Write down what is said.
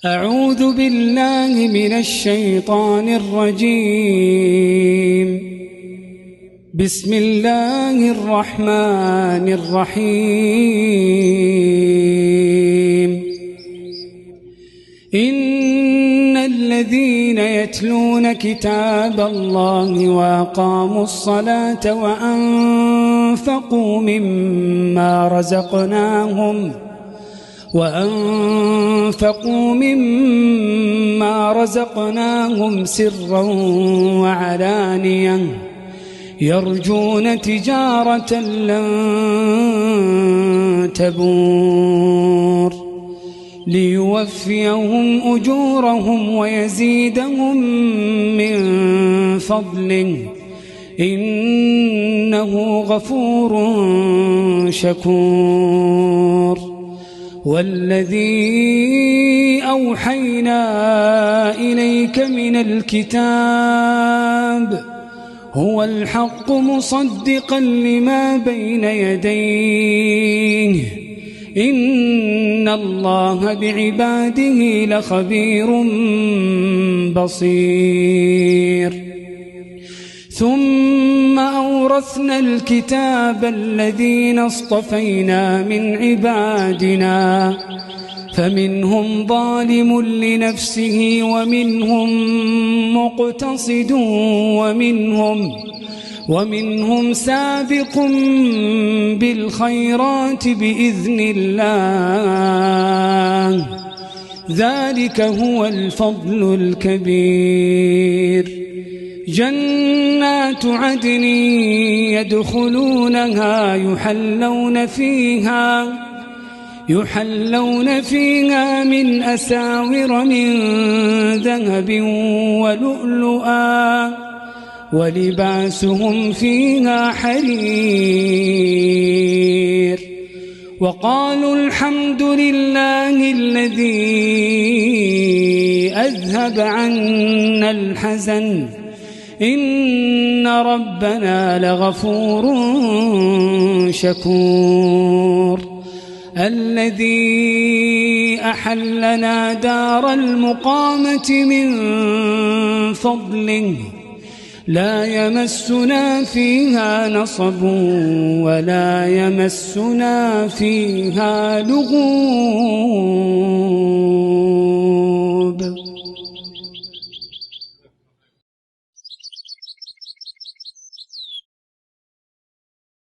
أعوذ بالله من الشيطان الرجيم. بسم الله الرحمن الرحيم. إن الذين يتلون كتاب الله وأقاموا الصلاة وأنفقوا مما رزقناهم سرا وعلانية يرجون تجارة لن تبور ليوفيهم أجورهم ويزيدهم من فضله إنه غفور شكور. والذي أوحينا إليك من الكتاب هو الحق مصدقا لما بين يديه إن الله بعباده لخبير بصير. ثم أورثنا الكتاب الذين اصطفينا من عبادنا فمنهم ظالم لنفسه ومنهم مقتصد ومنهم سابق بالخيرات بإذن الله ذلك هو الفضل الكبير. جنات عدن يدخلونها يحلون فيها من أساور من ذهب ولؤلؤا ولباسهم فيها حرير. وقالوا الحمد لله الذي أذهب عنا الحزن إن ربنا لغفور شكور. الذي أحلنا دار المقامة من فضله لا يمسنا فيها نصب ولا يمسنا فيها لغوب.